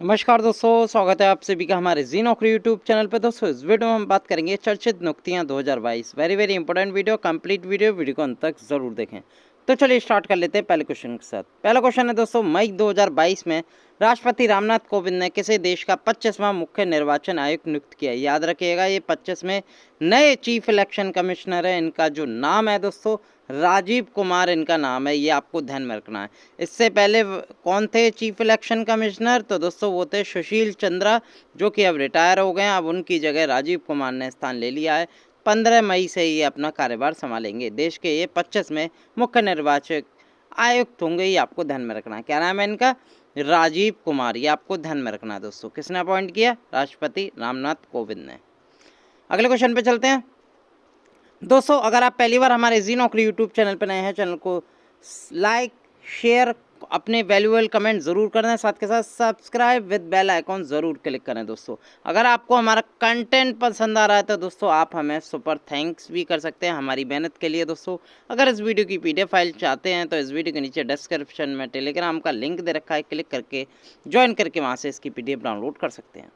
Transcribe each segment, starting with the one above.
नमस्कार दोस्तों, स्वागत है आप सभी का हमारे जी नौकरी यूट्यूब चैनल पे। दोस्तों इस वीडियो में हम बात करेंगे चर्चित नियुक्तियां 2022। Very important video, complete video को अंत तक जरूर देखें। तो चलिए स्टार्ट कर लेते हैं पहले क्वेश्चन के साथ। पहला क्वेश्चन है दोस्तों, मई 2022 में राष्ट्रपति रामनाथ कोविंद ने किसी देश का 25वां मुख्य निर्वाचन आयुक्त नियुक्त किया। याद रखिएगा, ये 25वें नए चीफ इलेक्शन कमिश्नर है। इनका जो नाम है दोस्तों, राजीव कुमार इनका नाम है, ये आपको ध्यान में रखना है। इससे पहले कौन थे चीफ इलेक्शन कमिश्नर? तो दोस्तों वो थे सुशील चंद्रा, जो कि अब रिटायर हो गए हैं। अब उनकी जगह राजीव कुमार ने स्थान ले लिया है। 15 मई से ये अपना कार्यभार संभालेंगे। देश के ये 25वें मुख्य निर्वाचक आयुक्त होंगे, ये आपको ध्यान में रखना है। क्या नाम है इनका? राजीव कुमार। ये आपको ध्यान में रखना है दोस्तों। किसने अपॉइंट किया? राष्ट्रपति रामनाथ कोविंद ने। अगले क्वेश्चन पे चलते हैं दोस्तों। अगर आप पहली बार हमारे जी नौकरी यूट्यूब चैनल पर नए हैं, चैनल को लाइक, शेयर, अपने वैल्यूएबल कमेंट ज़रूर करें। साथ के साथ सब्सक्राइब विद बेल आइकॉन ज़रूर क्लिक करें दोस्तों। अगर आपको हमारा कंटेंट पसंद आ रहा है तो दोस्तों आप हमें सुपर थैंक्स भी कर सकते हैं हमारी मेहनत के लिए दोस्तों। अगर इस वीडियो की PDF फाइल चाहते हैं तो इस वीडियो के नीचे डिस्क्रिप्शन में टेलीग्राम का लिंक दे रखा है, क्लिक करके ज्वाइन करके वहाँ से इसकी PDF डाउनलोड कर सकते हैं।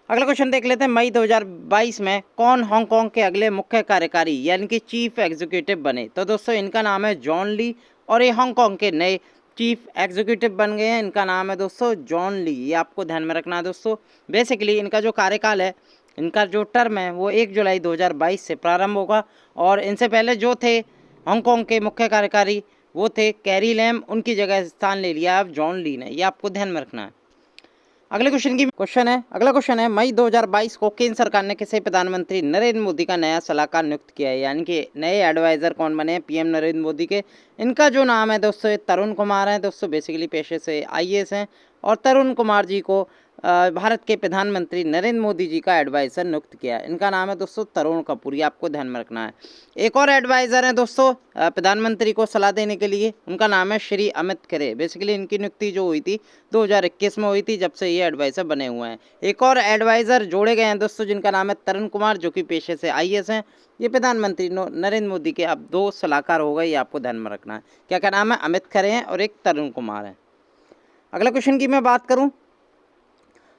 अगला क्वेश्चन देख लेते हैं। मई 2022 में कौन हांगकांग के अगले मुख्य कार्यकारी यानी कि चीफ एग्जीक्यूटिव बने? तो दोस्तों इनका नाम है जॉन ली, और ये हांगकांग के नए चीफ एग्जीक्यूटिव बन गए हैं। इनका नाम है दोस्तों जॉन ली। ये आपको ध्यान में रखना है दोस्तों। बेसिकली इनका जो कार्यकाल है, इनका जो टर्म है वो 1 जुलाई 2022 से प्रारंभ होगा। और इनसे पहले जो थे हांगकांग के मुख्य कार्यकारी, वो थे कैरी लैम। उनकी जगह स्थान ले लिया अब जॉन ली ने। ये आपको ध्यान में रखना है। अगले अगला क्वेश्चन है, मई 2022 को केंद्र सरकार ने किसे प्रधानमंत्री नरेंद्र मोदी का नया सलाहकार नियुक्त किया है? यानी कि नए एडवाइजर कौन बने हैं PM नरेंद्र मोदी के? इनका जो नाम है दोस्तों, तरुण कुमार है दोस्तों। बेसिकली पेशे से IAS हैं, और तरुण कुमार जी को भारत के प्रधानमंत्री नरेंद्र मोदी जी का एडवाइज़र नियुक्त किया है। इनका नाम है दोस्तों तरुण कपूर। ये आपको ध्यान में रखना है। एक और एडवाइज़र है दोस्तों प्रधानमंत्री को सलाह देने के लिए, उनका नाम है श्री अमित खरे। बेसिकली इनकी नियुक्ति जो हुई थी 2021 में हुई थी, जब से ये एडवाइज़र बने हुए हैं। एक और एडवाइज़र जोड़े गए हैं दोस्तों, जिनका नाम है तरुण कुमार, जो कि पेशे से IAS हैं। ये प्रधानमंत्री नरेंद्र मोदी के अब 2 सलाहकार हो गए। ये आपको ध्यान में रखना है। क्या क्या नाम है? अमित खरे हैं और एक तरुण कुमार है। अगला क्वेश्चन की मैं बात करूं,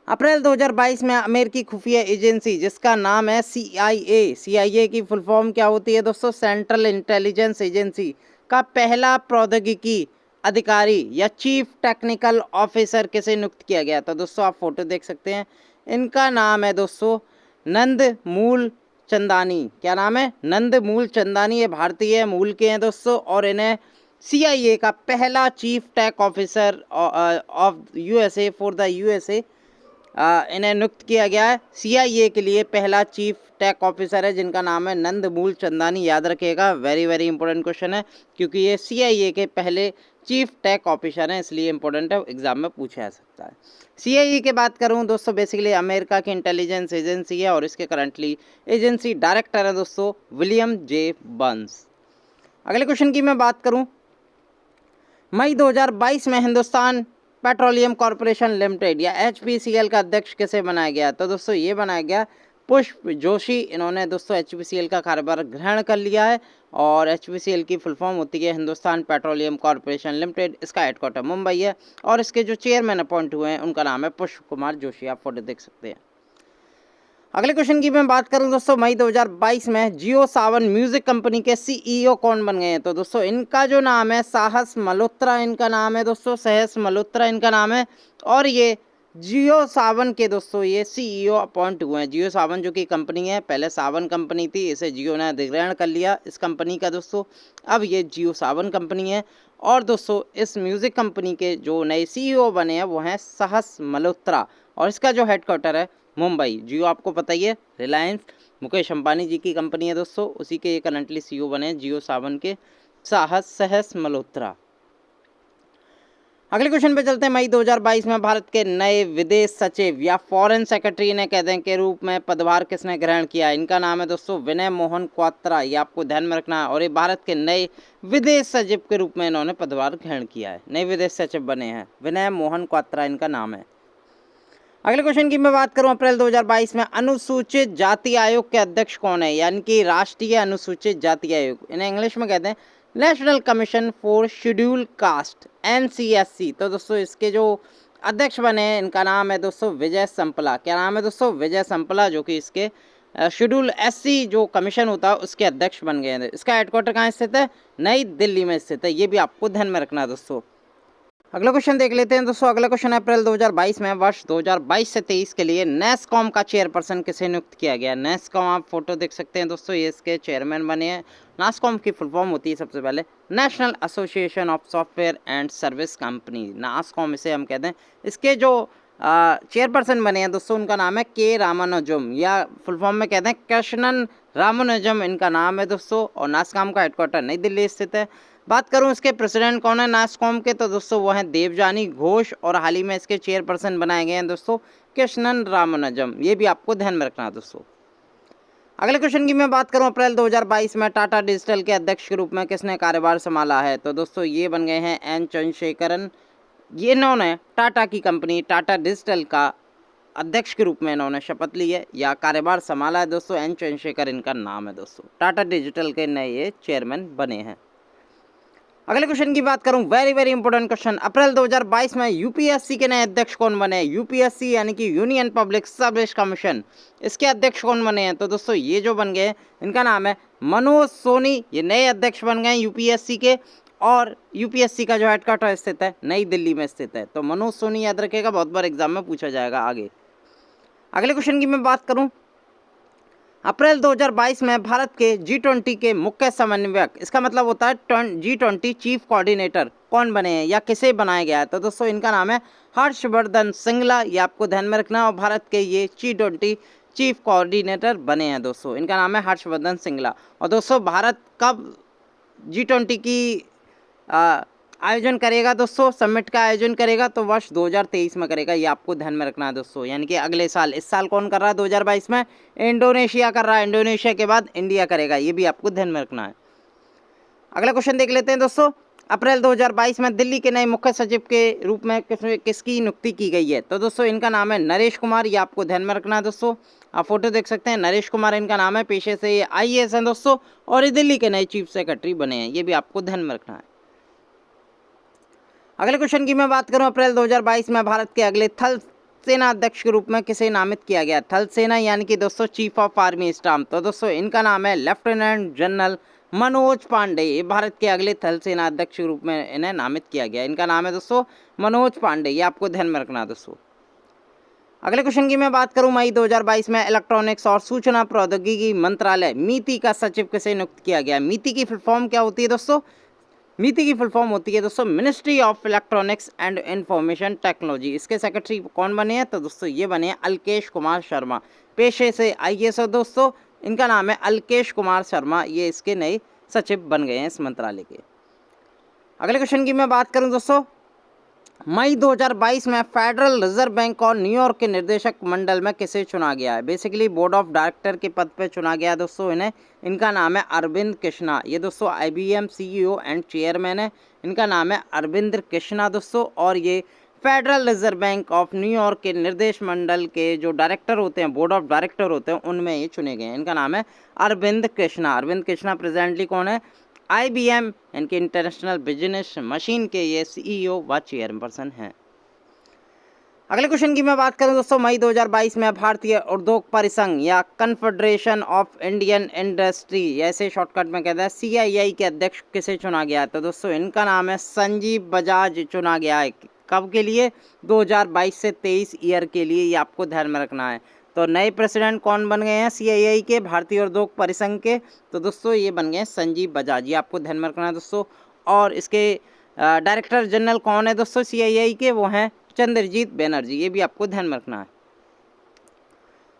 अप्रैल 2022 में अमेरिकी खुफिया एजेंसी जिसका नाम है CIA की फुल फॉर्म क्या होती है दोस्तों? सेंट्रल इंटेलिजेंस एजेंसी का पहला प्रौद्योगिकी अधिकारी या चीफ टेक्निकल ऑफिसर किसे नियुक्त किया गया? तो दोस्तों आप फोटो देख सकते हैं। इनका नाम है दोस्तों नंदमूल चंदानी। क्या नाम है? नंदमूल चंदानी। ये भारतीय मूल के हैं दोस्तों, और इन्हें CIA का पहला chief tech officer of USA for the USA इन्हें नियुक्त किया गया है। CIA के लिए पहला चीफ टेक ऑफिसर है, जिनका नाम है नंदमूल चंदानी। याद रखिएगा, वेरी इंपॉर्टेंट क्वेश्चन है, क्योंकि ये CIA के पहले चीफ टेक ऑफिसर हैं, इसलिए इंपॉर्टेंट है, एग्जाम में पूछा जा सकता है। CIA की बात करूं दोस्तों, बेसिकली अमेरिका की इंटेलिजेंस एजेंसी है, और इसके करंटली एजेंसी डायरेक्टर है दोस्तों विलियम J. बर्न्स। अगले क्वेश्चन की मैं बात करूं, मई 2022 में हिंदुस्तान पेट्रोलियम कॉरपोरेशन लिमिटेड या HPCL का अध्यक्ष किसे बनाया गया? तो दोस्तों ये बनाया गया पुष्प जोशी। इन्होंने दोस्तों HPCL का कार्यभार ग्रहण कर लिया है, और HPCL की फुल फॉर्म होती है हिंदुस्तान पेट्रोलियम कॉरपोरेशन लिमिटेड। इसका हेडक्वार्टर मुंबई है, और इसके जो चेयरमैन अपॉइंट हुए हैं उनका नाम है पुष्प कुमार जोशी। आप फोटो देख सकते हैं। अगले क्वेश्चन की मैं बात करूं दोस्तों, मई 2022 में जियो सावन म्यूजिक कंपनी के CEO कौन बन गए हैं? तो दोस्तों इनका जो नाम है साहस मल्होत्रा। इनका नाम है दोस्तों सहस मल्होत्रा इनका नाम है, और ये जियो सावन के दोस्तों ये CEO अपॉइंट हुए हैं। जियो सावन जो कि कंपनी है, पहले सावन कंपनी थी, इसे जियो ने अधिग्रहण कर लिया इस कंपनी का दोस्तों। अब ये जियो सावन कंपनी है, और दोस्तों इस म्यूज़िक कंपनी के जो नए CEO बने हैं वो हैं साहस मल्होत्रा, और इसका जो हेडक्वार्टर है मुंबई। जियो आपको पता ही है, रिलायंस मुकेश अंबानी जी की कंपनी है दोस्तों, उसी के ये करंटली CEO बने हैं जियो सावन के सहस मल्होत्रा। अगले क्वेश्चन पे चलते हैं। मई 2022 में भारत के नए विदेश सचिव या फॉरेन सेक्रेटरी ने कहते हैं के रूप में पदभार किसने ग्रहण किया? इनका नाम है दोस्तों विनय मोहन क्वात्रा। ये आपको ध्यान में रखना है, और ये भारत के नए विदेश सचिव के रूप में इन्होंने पदभार ग्रहण किया है। नए विदेश सचिव बने हैं, विनय मोहन क्वात्रा इनका नाम है। अगले क्वेश्चन की मैं बात करूं, अप्रैल 2022 में अनुसूचित जाति आयोग के अध्यक्ष कौन है? यानी कि राष्ट्रीय अनुसूचित जाति आयोग, इन्हें इंग्लिश में कहते हैं national commission for schedule caste NCSC। तो दोस्तों इसके जो अध्यक्ष बने हैं, इनका नाम है दोस्तों विजय संपला। क्या नाम है दोस्तों? विजय संपला, जो कि इसके शेड्यूल एससी जो कमीशन होता है उसके अध्यक्ष बन गए हैं। इसका हेडक्वार्टर कहाँ स्थित है? नई दिल्ली में स्थित है। ये भी आपको ध्यान में रखना है दोस्तों। अगला क्वेश्चन देख लेते हैं दोस्तों। अगला क्वेश्चन अप्रैल 2022 में वर्ष 2022 से 23 के लिए नेस्कॉम का चेयरपर्सन किसे नियुक्त किया गया? नेस्कॉम, आप फोटो देख सकते हैं दोस्तों, ये इसके चेयरमैन बने हैं। नास्कॉम की फुल फॉर्म होती है सबसे पहले national association of software and service company, NASSCOM इसे हम कहते हैं। इसके जो चेयरपर्सन बने हैं दोस्तों, उनका नाम है के रामानुजम, या फुल फॉर्म में कहते हैं कृष्णन रामानुजम, इनका नाम है दोस्तों। और नास्कॉम का हेडक्वार्टर नई दिल्ली स्थित है। बात करूं इसके प्रेसिडेंट कौन है नास्कॉम के, तो दोस्तों वो हैं देवजानी घोष, और हाल ही में इसके चेयरपर्सन बनाए गए हैं दोस्तों कृष्णन रामानुजम। ये भी आपको ध्यान में रखना है दोस्तों। अगले क्वेश्चन की मैं बात करूं, अप्रैल 2022 में टाटा डिजिटल के अध्यक्ष के रूप में किसने कार्यभार संभाला है? तो दोस्तों ये बन गए हैं एन चंद्रशेखरन। ये इन्होंने टाटा की कंपनी टाटा डिजिटल का अध्यक्ष के रूप में इन्होंने शपथ ली है या कार्यभार संभाला है दोस्तों। एन चंद्रशेखर इनका नाम है दोस्तों। टाटा डिजिटल के नए ये चेयरमैन बने हैं। अगले क्वेश्चन की बात करूं, वेरी वेरी इंपॉर्टेंट क्वेश्चन, अप्रैल 2022 में यूपीएससी के नए अध्यक्ष कौन बने? यूपीएससी यानी कि यूनियन पब्लिक सर्विस कमीशन, इसके अध्यक्ष कौन बने हैं? तो दोस्तों ये जो बन गए इनका नाम है मनोज सोनी। ये नए अध्यक्ष बन गए यूपीएससी के, और यूपीएससी का जो हेडक्वार्टर स्थित है नई दिल्ली में स्थित है। तो मनोज सोनी याद रखेगा, बहुत बार एग्जाम में पूछा जाएगा आगे। अगले क्वेश्चन की मैं बात करूं, अप्रैल 2022 में भारत के G20 के मुख्य समन्वयक, इसका मतलब होता है G20 चीफ कोऑर्डिनेटर, कौन बने हैं या किसे बनाया गया है? तो दोस्तों इनका नाम है हर्षवर्धन श्रृंगला, ये आपको ध्यान में रखना है। और भारत के ये G20 चीफ कोऑर्डिनेटर बने हैं दोस्तों, इनका नाम है हर्षवर्धन श्रृंगला। और दोस्तों भारत कब G20 की आयोजन करेगा दोस्तों, समिट का आयोजन करेगा? तो वर्ष 2023 में करेगा, ये आपको ध्यान में रखना है दोस्तों, यानी कि अगले साल। इस साल कौन कर रहा है 2022 में? इंडोनेशिया कर रहा है। इंडोनेशिया के बाद इंडिया करेगा, ये भी आपको ध्यान में रखना है। अगला क्वेश्चन देख लेते हैं दोस्तों, अप्रैल 2022 में दिल्ली के नए मुख्य सचिव के रूप में किसकी नियुक्ति की गई है? तो दोस्तों इनका नाम है नरेश कुमार, ये आपको ध्यान में रखना है दोस्तों। आप फोटो देख सकते हैं, नरेश कुमार इनका नाम है, पेशे से ये IAS हैं दोस्तों, और ये दिल्ली के नए चीफ सेक्रेटरी बने हैं, ये भी आपको ध्यान में रखना है। अगले क्वेश्चन की मैं बात करूं, अप्रैल 2022 में भारत के अगले थल सेना अध्यक्ष के रूप में किसे नामित किया गया? थल सेना यानी कि दोस्तों चीफ ऑफ आर्मी स्टाफ, तो दोस्तों इनका नाम है लेफ्टिनेंट जनरल मनोज पांडे। ये भारत के अगले थल सेना अध्यक्ष के रूप में इन्हें नामित किया गया, इनका नाम है दोस्तों मनोज पांडे, ये आपको ध्यान में रखना है दोस्तों। अगले क्वेश्चन की मैं बात करूं, मई 2022 में इलेक्ट्रॉनिक्स और सूचना प्रौद्योगिकी मंत्रालय MeitY का सचिव किसे नियुक्त किया गया? MeitY की फुल फॉर्म क्या होती है दोस्तों? MeitY की फुल फॉर्म होती है दोस्तों ministry of electronics and information technology. इसके सेक्रेटरी कौन बने हैं? तो दोस्तों ये बने हैं अल्केश कुमार शर्मा, पेशे से IAS दोस्तों, इनका नाम है अल्केश कुमार शर्मा, ये इसके नए सचिव बन गए हैं इस मंत्रालय के। अगले क्वेश्चन की मैं बात करूं दोस्तों, मई 2022 में फेडरल रिजर्व बैंक और न्यूयॉर्क के निर्देशक मंडल में किसे चुना गया है? बेसिकली बोर्ड ऑफ डायरेक्टर के पद पे चुना गया है दोस्तों इन्हें, इनका नाम है अरविंद कृष्णा। ये दोस्तों IBM CEO एंड चेयरमैन है, इनका नाम है अरविंद कृष्णा दोस्तों। और ये federal reserve bank of New York के निर्देश मंडल के जो डायरेक्टर होते हैं, बोर्ड ऑफ डायरेक्टर होते हैं, उनमें ये चुने गए हैं, इनका नाम है अरविंद कृष्णा। अरविंद कृष्णा प्रेजेंटली कौन है? IBM इनके इंटरनेशनल बिजनेस मशीन के ये CEO व चेयरपर्सन हैं। अगले क्वेश्चन की मैं बात करूं दोस्तों, मई 2022 में भारतीय उद्योग परिसंघ या कन्फेडरेशन ऑफ इंडियन इंडस्ट्री, ऐसे शॉर्टकट में कहते हैं, CII के अध्यक्ष किसे चुना गया है? तो दोस्तों इनका नाम है संजीव बजाज चुना गया है। कब के लिए? 2022 से 23 ईयर के लिए, ये आपको ध्यान में रखना है। तो नए प्रेसिडेंट कौन बन गए हैं CII के, भारतीय उद्योग परिसंघ के? तो दोस्तों ये बन गए हैं संजीव बजाज, ये आपको ध्यान में रखना है दोस्तों। और इसके डायरेक्टर जनरल कौन है दोस्तों CII के? वो हैं चंद्रजीत बैनर्जी, ये भी आपको ध्यान में रखना है।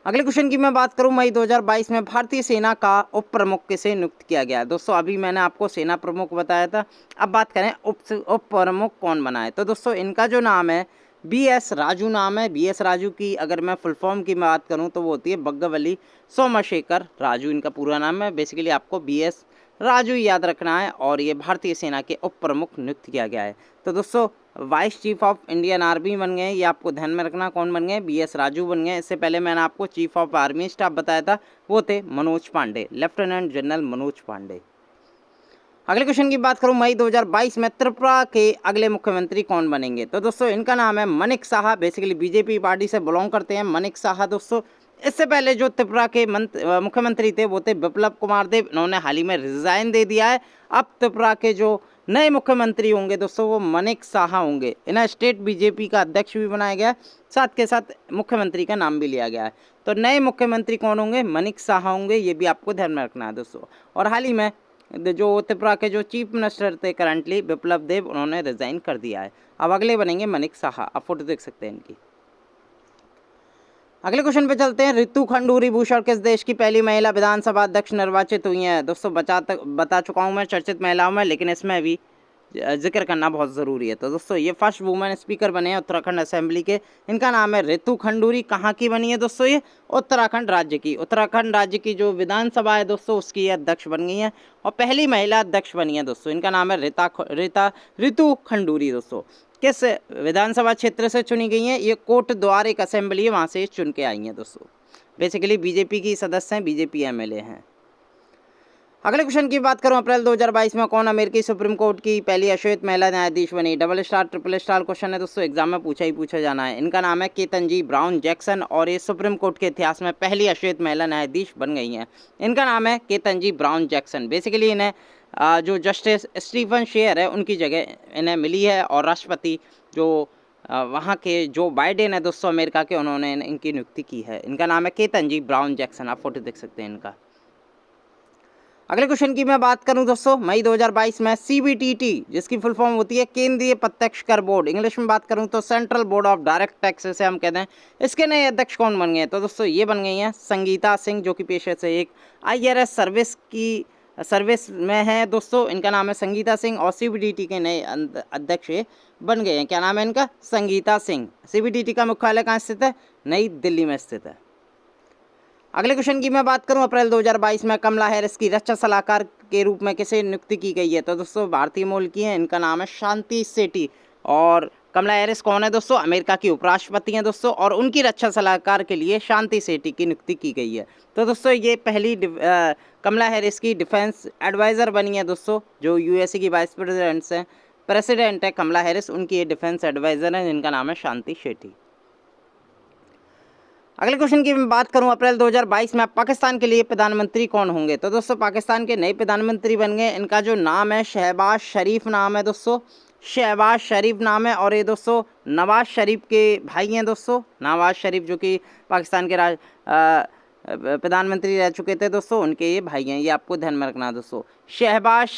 अगले क्वेश्चन की मैं बात करूं, मई 2022 में भारतीय सेना का उप प्रमुख किसे नियुक्त किया गया है? दोस्तों अभी मैंने आपको सेना प्रमुख बताया था, अब बात करें उप प्रमुख कौन बना है? तो दोस्तों इनका जो नाम है BS राजू नाम है। BS राजू की अगर मैं फुल फॉर्म की बात करूं तो वो होती है बग्गवली सोमशेखर राजू, इनका पूरा नाम है। बेसिकली आपको BS राजू याद रखना है, और ये भारतीय सेना के उप प्रमुख नियुक्त किया गया है। तो दोस्तों vice chief of Indian army बन गए, ये आपको ध्यान में रखना कौन बन गए? BS राजू बन गए। इससे पहले मैंने आपको चीफ ऑफ आर्मी स्टाफ बताया था, वो थे मनोज पांडे, लेफ्टिनेंट जनरल मनोज पांडे। अगले क्वेश्चन की बात करूं, मई 2022 में त्रिपुरा के अगले मुख्यमंत्री कौन बनेंगे? तो दोस्तों इनका नाम है मनिक साहा। बेसिकली बीजेपी पार्टी से बिलोंग करते हैं मनिक साहा दोस्तों। इससे पहले जो त्रिपुरा के मुख्यमंत्री थे वो थे बिप्लब कुमार देव। इन्होंने हाल ही में रिजाइन दे दिया है। अब त्रिपुरा के जो नए मुख्यमंत्री होंगे दोस्तों वो मनिक साहा होंगे। इन्हें स्टेट बीजेपी का अध्यक्ष भी बनाया गया है, साथ के साथ मुख्यमंत्री का नाम भी लिया गया है। तो नए मुख्यमंत्री कौन होंगे? मनिक साहा होंगे। ये भी आपको ध्यान में रखना है दोस्तों। और हाल ही में जो त्रिपुरा के जो चीफ मिनिस्टर थे करंटली बिप्लब देव, उन्होंने रिजाइन कर दिया है। अब अगले बनेंगे मनिक साहा। आप फोटो देख सकते हैं इनकी। अगले क्वेश्चन पे चलते हैं। रितु खंडूरी भूषण किस देश की पहली महिला विधानसभा अध्यक्ष निर्वाचित हुई हैं? दोस्तों बता चुका हूं मैं चर्चित महिलाओं में, लेकिन इसमें भी जिक्र करना बहुत ज़रूरी है। तो दोस्तों ये फर्स्ट वुमेन स्पीकर बने हैं उत्तराखंड असेंबली के। इनका नाम है रितु खंडूरी। कहाँ की बनी है दोस्तों? ये उत्तराखंड राज्य की। उत्तराखंड राज्य की जो विधानसभा है दोस्तों उसकी ये अध्यक्ष बन गई हैं और पहली महिला अध्यक्ष बनी है दोस्तों। इनका नाम है रितु खंडूरी दोस्तों। किस विधानसभा क्षेत्र से चुनी गई हैं? ये कोट द्वार एक असेंबली है, वहाँ से चुन के आई हैं दोस्तों। बेसिकली बीजेपी की सदस्य हैं, बीजेपी एमएलए हैं। अगले क्वेश्चन की बात करूं, अप्रैल 2022 में कौन अमेरिकी सुप्रीम कोर्ट की पहली अश्वेत महिला न्यायाधीश बनी? Double star triple star question है दोस्तों, एग्जाम में पूछा जाना है। इनका नाम है केतनजी ब्राउन जैक्सन और ये सुप्रीम कोर्ट के इतिहास में पहली अश्वेत महिला न्यायाधीश बन गई हैं। इनका नाम है केतनजी ब्राउन जैक्सन। बेसिकली इन्हें जो जस्टिस स्टीफन शेयर है उनकी जगह इन्हें मिली है और राष्ट्रपति जो वहाँ के जो बाइडेन है दोस्तों अमेरिका के, उन्होंने इनकी नियुक्ति की है। इनका नाम है केतनजी ब्राउन जैक्सन। आप फोटो देख सकते हैं इनका। अगले क्वेश्चन की मैं बात करूं दोस्तों, मई 2022 में सीबीटीटी जिसकी फुल फॉर्म होती है केंद्रीय प्रत्यक्ष कर बोर्ड, इंग्लिश में बात करूं तो central board of direct tax से हम कहते हैं, इसके नए अध्यक्ष कौन बन गए? तो दोस्तों ये बन गई हैं संगीता सिंह, जो कि पेशे से एक IRS सर्विस में है दोस्तों। इनका नाम है संगीता सिंह और सीबीडीटी के नए अध्यक्ष बन गए हैं। क्या नाम है इनका? संगीता सिंह। सीबीडीटी का मुख्यालय कहाँ स्थित है? नई दिल्ली में स्थित है। अगले क्वेश्चन की मैं बात करूं, अप्रैल 2022 में कमला हैरिस की रक्षा सलाहकार के रूप में किसे नियुक्ति की गई है? तो दोस्तों भारतीय मूल की है। इनका नाम है शांति सेठी। और कमला हैरिस कौन है दोस्तों? अमेरिका की उपराष्ट्रपति हैं दोस्तों, और उनकी रक्षा सलाहकार के लिए शांति सेठी की नियुक्ति की गई है। तो दोस्तों ये पहली कमला हैरिस की डिफेंस एडवाइज़र बनी है दोस्तों। जो USA की वाइस प्रेसिडेंट है कमला हैरिस, उनकी ये डिफेंस एडवाइज़र है जिनका नाम है शांति सेठी। अगले क्वेश्चन की मैं बात करूं, अप्रैल 2022 में पाकिस्तान के लिए प्रधानमंत्री कौन होंगे? तो दोस्तों पाकिस्तान के नए प्रधानमंत्री बन गए। इनका जो नाम है शहबाज शरीफ नाम है दोस्तों, शहबाज शरीफ नाम है। और ये दोस्तों नवाज शरीफ के भाई हैं दोस्तों। नवाज शरीफ जो कि पाकिस्तान के प्रधानमंत्री रह चुके थे दोस्तों, उनके ये भाई हैं। ये आपको ध्यान में रखना है दोस्तों। शहबाज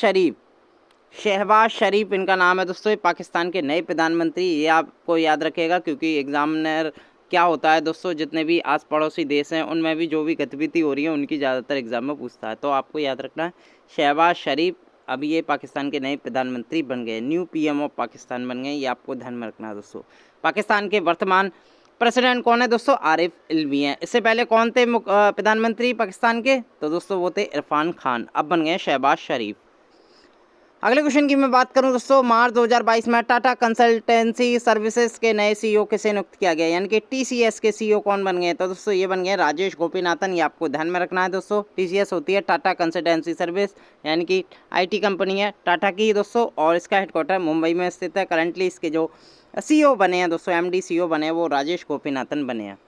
शरीफ इनका नाम है दोस्तों। ये पाकिस्तान के नए प्रधानमंत्री, ये आपको याद रखिएगा क्योंकि एग्जामिनर क्या होता है दोस्तों, जितने भी आस पड़ोसी देश हैं उनमें भी जो भी गतिविधि हो रही है उनकी ज़्यादातर एग्जाम में पूछता है। तो आपको याद रखना है शहबाज शरीफ अभी ये पाकिस्तान के नए प्रधानमंत्री बन गए, न्यू PM ऑफ पाकिस्तान बन गए। ये आपको ध्यान में रखना है दोस्तों। पाकिस्तान के वर्तमान प्रेसिडेंट कौन है दोस्तों? आरिफ अलवी हैं। इससे पहले कौन थे प्रधानमंत्री पाकिस्तान के? तो दोस्तों वो थे इरफान खान। अब बन गए शहबाज शरीफ। अगले क्वेश्चन की मैं बात करूं दोस्तों, मार्च 2022 में टाटा कंसल्टेंसी सर्विसेज के नए CEO किसे नियुक्त किया गया, यानी कि TCS के CEO कौन बन गए? तो दोस्तों ये बन गए राजेश गोपीनाथन। ये आपको ध्यान में रखना है दोस्तों। TCS होती है टाटा कंसल्टेंसी सर्विस, यानी कि IT कंपनी है टाटा की दोस्तों, और इसका हेडक्वार्टर मुंबई में स्थित है। करंटली इसके जो CEO बने हैं दोस्तों, MD CEO बने हैं वो राजेश गोपीनाथन बने हैं।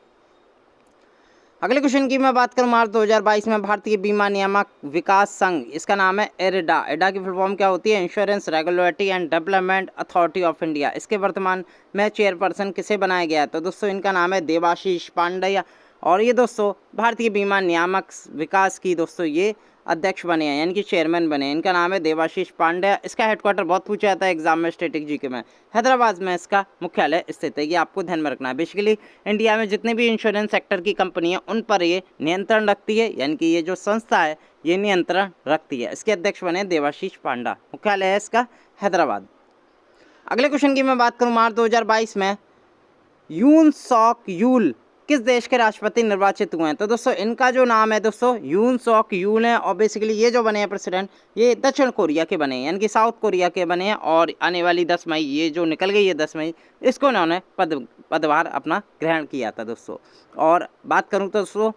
अगले क्वेश्चन की मैं बात करूं, मार्च 2022 में भारतीय बीमा नियामक विकास संघ, इसका नाम है एरिडा। एडा की फुल फॉर्म क्या होती है? Insurance regulatory and development authority of India. इसके वर्तमान में चेयरपर्सन किसे बनाया गया है? तो दोस्तों इनका नाम है देवाशीष पांडेय। और ये दोस्तों भारतीय बीमा नियामक विकास की दोस्तों ये अध्यक्ष बने हैं, यानी कि चेयरमैन बने हैं। इनका नाम है देवाशीष पांडेय। इसका हेडक्वार्टर बहुत पूछा जाता है एग्जाम में स्टैटिक जीके में, हैदराबाद में इसका मुख्यालय स्थित है। ये आपको ध्यान में रखना है। बेसिकली इंडिया में जितने भी इंश्योरेंस सेक्टर की कंपनी है उन पर ये नियंत्रण रखती है, यानी कि ये जो संस्था है ये नियंत्रण रखती है। इसके अध्यक्ष बने देवाशीष पांडा, मुख्यालय है इसका हैदराबाद। अगले क्वेश्चन की मैं बात करूँ, मार्च 2022 में यून सॉक यूल किस देश के राष्ट्रपति निर्वाचित हुए हैं? तो दोस्तों इनका जो नाम है दोस्तों यून सॉक यूल है। और बेसिकली ये जो बने हैं प्रेसिडेंट, ये दक्षिण कोरिया के बने हैं, यानी कि साउथ कोरिया के बने हैं। और आने वाली 10 मई, ये जो निकल गई है 10 मई, इसको उन्होंने पदभार अपना ग्रहण किया था दोस्तों। और बात करूँ तो दोस्तों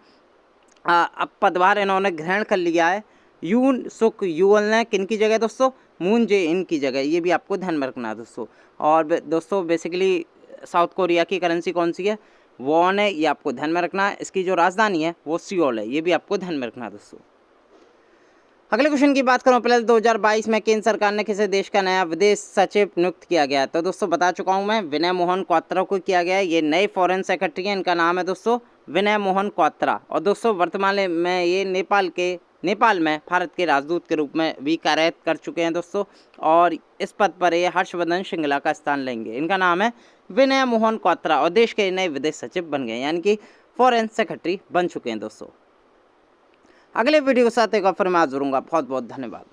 अब पदभार इन्होंने ग्रहण कर लिया है यून सुक यूअल ने किन की जगह दोस्तों, मून जे इन की जगह, ये भी आपको ध्यान में रखना है दोस्तों। और दोस्तों बेसिकली साउथ कोरिया की करेंसी कौन सी है, वॉन है, ये आपको ध्यान में रखना है। इसकी जो राजधानी है वो सियोल है, ये भी आपको ध्यान में रखना है दोस्तों। अगले क्वेश्चन की बात करूं, पहले 2022 में केंद्र सरकार ने किसे देश का नया विदेश सचिव नियुक्त किया गया है, तो दोस्तों बता चुका हूं मैं, विनय मोहन क्वात्रा को किया गया है। ये नए फॉरेन सेक्रेटरी हैं, इनका नाम है दोस्तों विनय मोहन क्वात्रा। और दोस्तों वर्तमान में ये नेपाल में भारत के राजदूत के रूप में भी कार्यरत कर चुके हैं दोस्तों। और इस पद पर ये हर्षवर्धन श्रृंगला का स्थान लेंगे। इनका नाम है विनय मोहन क्वात्रा और देश के नए विदेश सचिव बन गए, यानी कि फॉरेन सेक्रेटरी बन चुके हैं दोस्तों। अगले वीडियो के साथ एक ऑफर में हाजिर होऊंगा। बहुत बहुत धन्यवाद।